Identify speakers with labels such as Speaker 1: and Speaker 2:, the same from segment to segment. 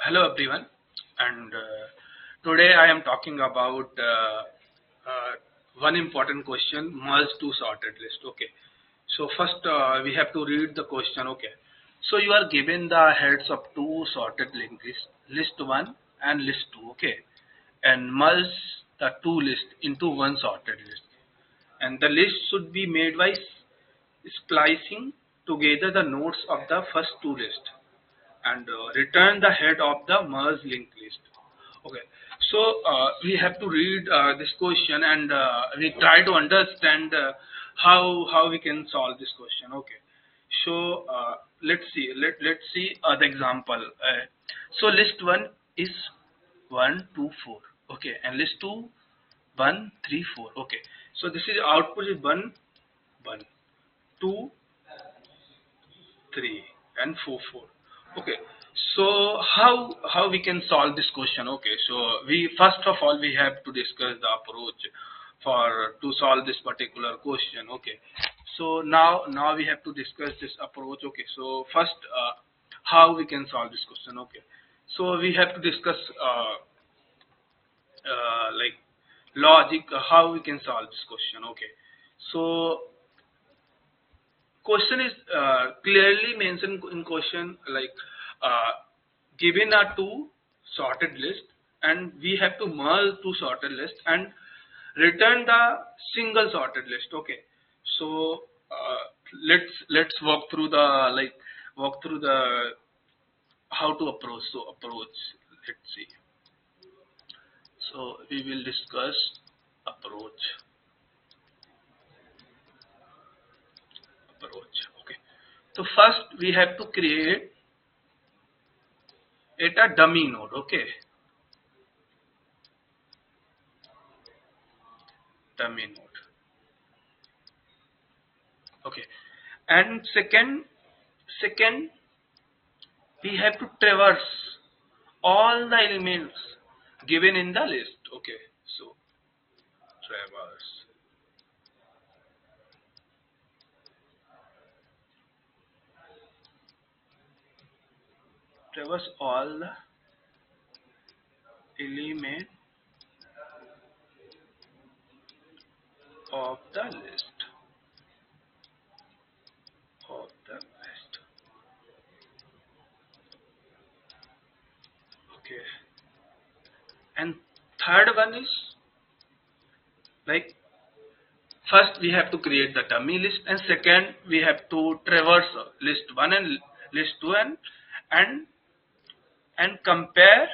Speaker 1: Hello everyone, and today I am talking about one important question: merge to sorted list. Okay, so first we have to read the question. Okay, so you are given the heads of two sorted linked list, list one and list two. Okay, and merge the two lists into one sorted list, and the list should be made by splicing together the nodes of the first two lists and return the head of the merge linked list. Okay, so we have to read this question and we try to understand how we can solve this question. Okay, so let's see the example. So list one is 1 2 4. Okay, and list two 1 3 4. Okay, so this is output is 1 1 2 3 and 4 4. Okay, so how we can solve this question? Okay, so we first of all we have to discuss the approach for to solve this particular question. Okay, so now we have to discuss this approach. Okay, so first how we can solve this question. Okay, so we have to discuss like logic, how we can solve this question. Okay, so question is clearly mentioned in question, like uh, given a two sorted list and we have to merge two sorted list and return the single sorted list. Okay, so let's walk through the how to approach. So approach, let's see. So we will discuss approach. Okay, so first we have to create it a dummy node. Okay, dummy node. Okay, and second we have to traverse all the elements given in the list. Okay, so traverse all the element of the list. Okay, and third one is like first we have to create the dummy list, and second we have to traverse list one and list two and and compare,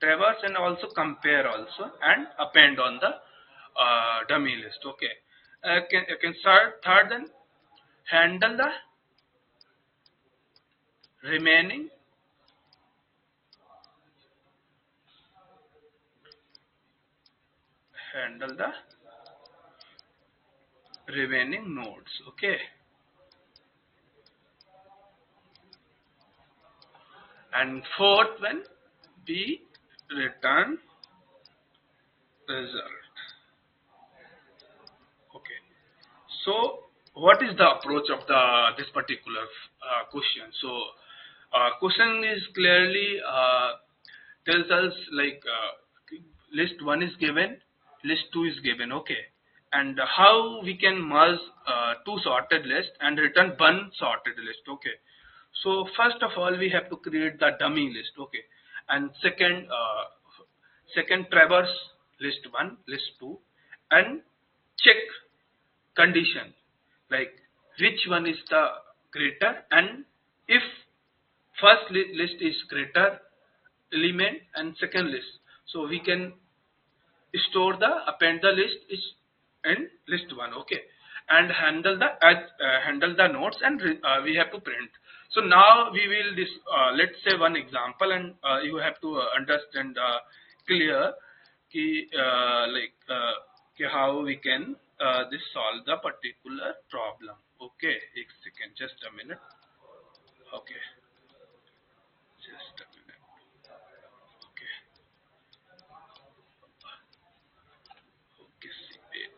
Speaker 1: traverse and also compare also and append on the dummy list. Okay, can start third, then handle the remaining handle the remaining nodes. Okay, and fourth one we return result. Okay, so what is the approach of the this particular question? So question is clearly tells us like list one is given, list two is given. Okay, and how we can merge two sorted list and return one sorted list. Okay, so first of all we have to create the dummy list. Okay, and second traverse list one, list two, and check condition like which one is the greater, and if first list is greater element and second list, so we can store the append the list is in list one. Okay, and handle the handle the nodes and we have to print. So now we will this let's say one example, and you have to understand clear ki, ki how we can this solve the particular problem. Okay, एक second, just a minute. Okay, just a minute. Okay, okay, see it.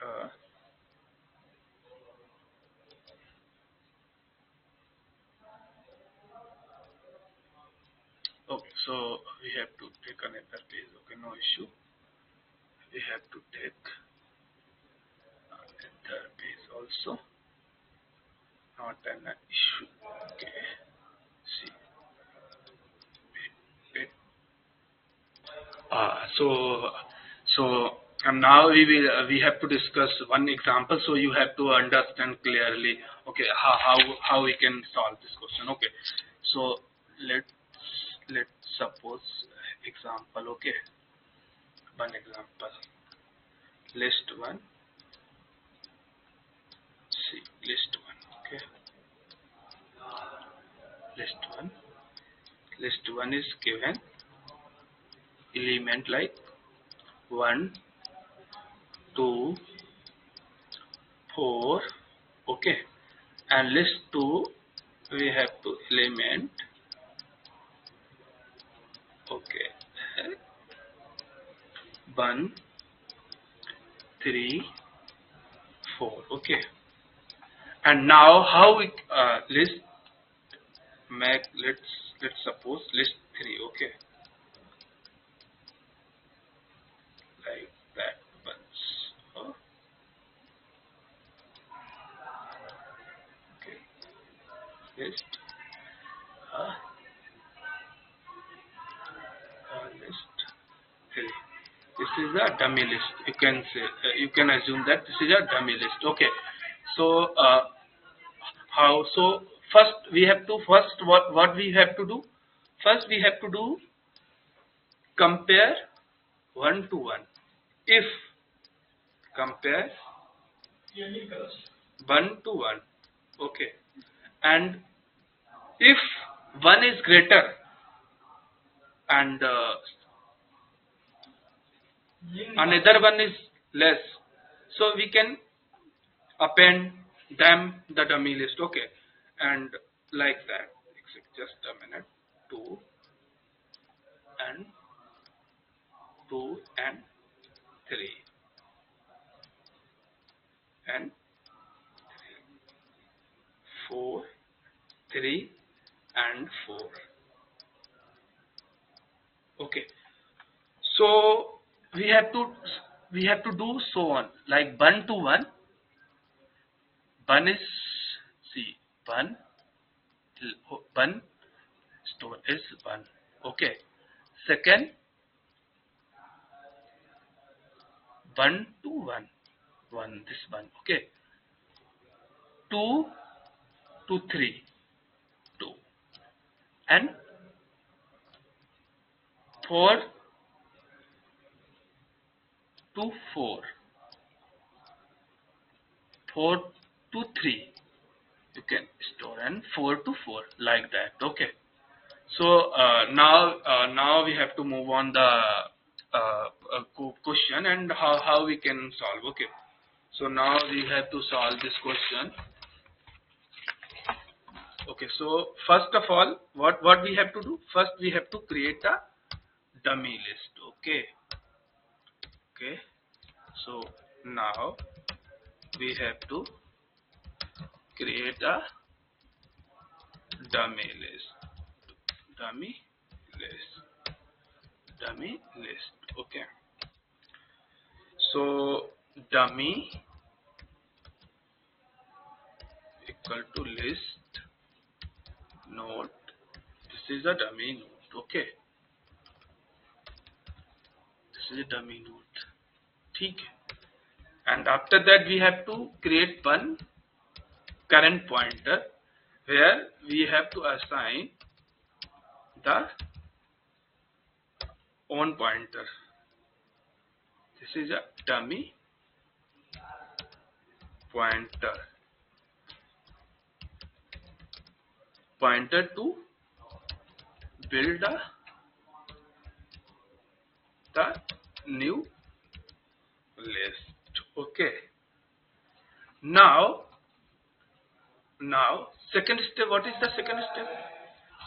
Speaker 1: Uh, take another page. Okay, no issue. We have to take another page also. Not an issue. Okay. See. Wait. So now we have to discuss one example. So you have to understand clearly. Okay, how we can solve this question. Okay. So let's suppose example. Okay. One example. List one. See list one. Okay. List one. List one is given element like 1, 2, 4. Okay. And list 2 we have to element. Okay. 1, 3, 4. Okay. And now how we list make let's suppose list 3. Okay. Like that once. Oh, okay. List list 3. This is a dummy list. You can say you can assume that this is a dummy list. Okay. So how? So first we have to what we have to do? First we have to do compare 1 to 1. If compare 1 to 1. Okay. And if 1 is greater and another one is less, so we can append them the dummy list. Okay. And like that. Just a minute. 2 and 2 and 3 and 4, 3 and 4. Okay. So we have to do so on like 1 to 1. 1 is see 1 1 store is 1. Okay. Second 1 to 1 1 this one. Okay. 2 to 3 2 and 4 to 4 4 to 3 you can store, and 4 to 4 like that. Okay. So now we have to move on the question and how we can solve. Okay. So now we have to solve this question. Okay. So first of all, what we have to do? First we have to create a dummy list. Okay. Okay. So now we have to create a dummy list. Dummy list. Dummy list. Okay. So dummy equal to list node. This is a dummy node. Okay. This is a dummy node. ठीक है. And after that we have to create one current pointer where we have to assign the on pointer. This is a dummy pointer. Pointer to build the new list. Okay. Now second step. What is the second step?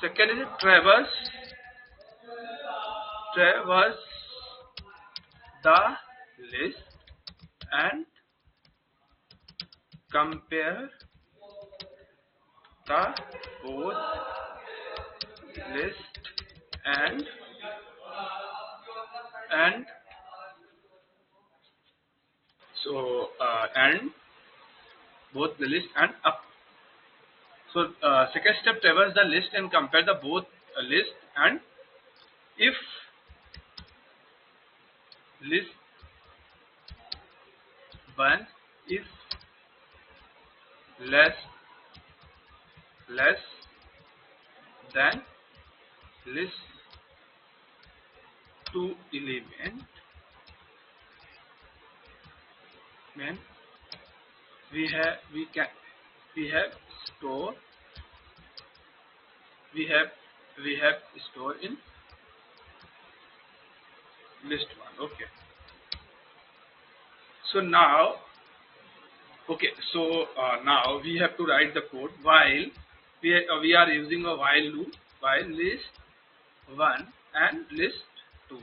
Speaker 1: Second is traverse the list and compare the both list and and and both the list and up. So second step, traverse the list and compare the both list, and if list 1 is less than list 2 element, then we can we have store we have store in list 1. Okay, so now now we have to write the code while we are using a while loop while list 1 and list 2.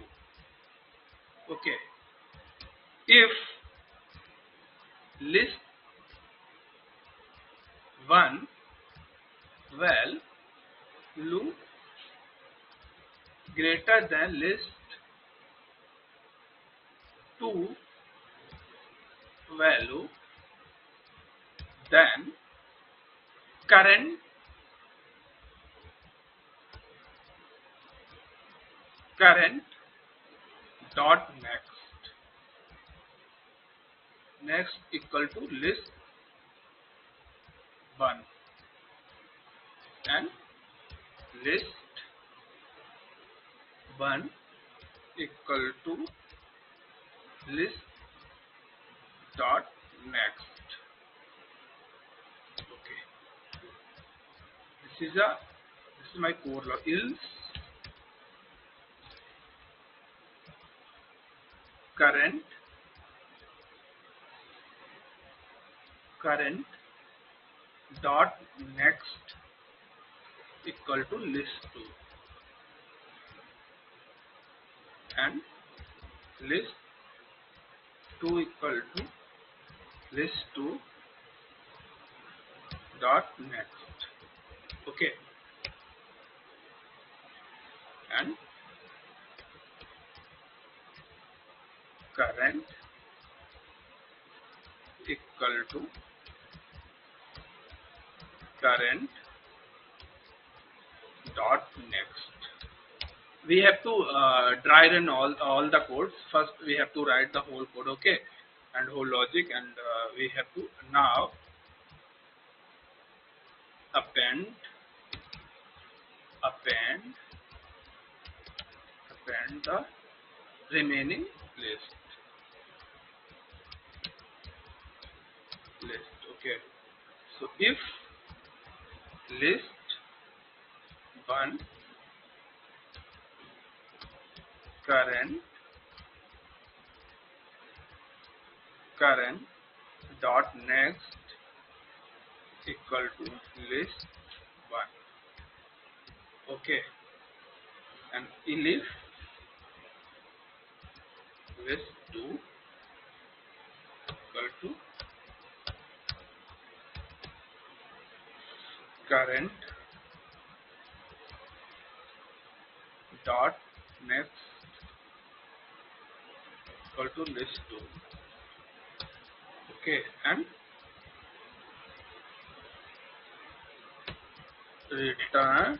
Speaker 1: Okay, if list 1 value greater than list 2 value, then current current dot next equal to list 1 and list 1 equal to list dot next. Okay, this is my core law. Else current dot next equal to list 2 and list 2 equal to list 2 dot next. Okay, and current equal to current dot next. We have to dry run all the codes. First we have to write the whole code, okay, and whole logic, and we have to now append the remaining list. Okay, so if list 1 current dot next equal to list 1. Okay, and elif list 2 equal to current dot next equal to list 2. Okay, and return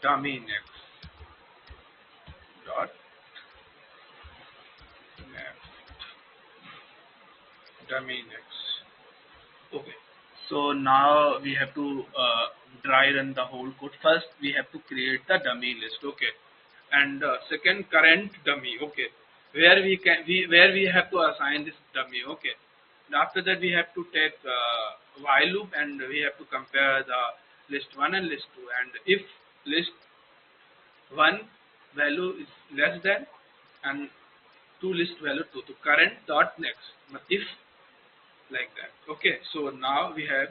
Speaker 1: dummy next dot dummy next. Okay, so now we have to dry run the whole code. First we have to create the dummy list. Okay, and second current dummy. Okay, where we have to assign this dummy. Okay, and after that we have to take while loop, and we have to compare the list 1 and list 2, and if list 1 value is less than and 2 list value 2 to current dot next, if like that. Okay, so now we have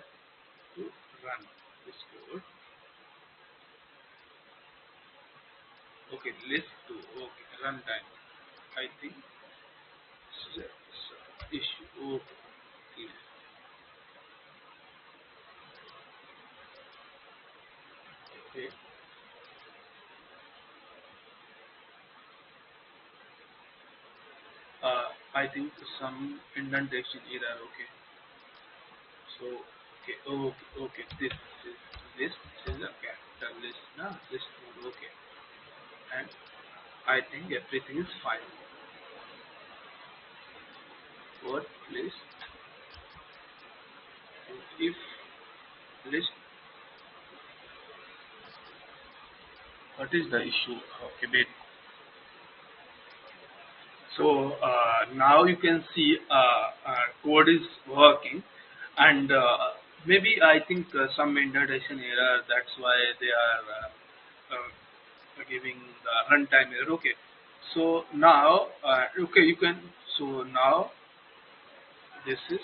Speaker 1: to run this code. Okay, list 2. Okay, runtime. I think issue. Okay, okay. I think some indentation error. Okay. So okay, okay. This is a capital list, na list mode. Okay, and I think everything is fine. What list? If list, what is the issue? Okay, wait. So now you can see code is working, and maybe I think some indentation error. That's why they are giving the runtime error. Okay. So now, okay, you can. So now this is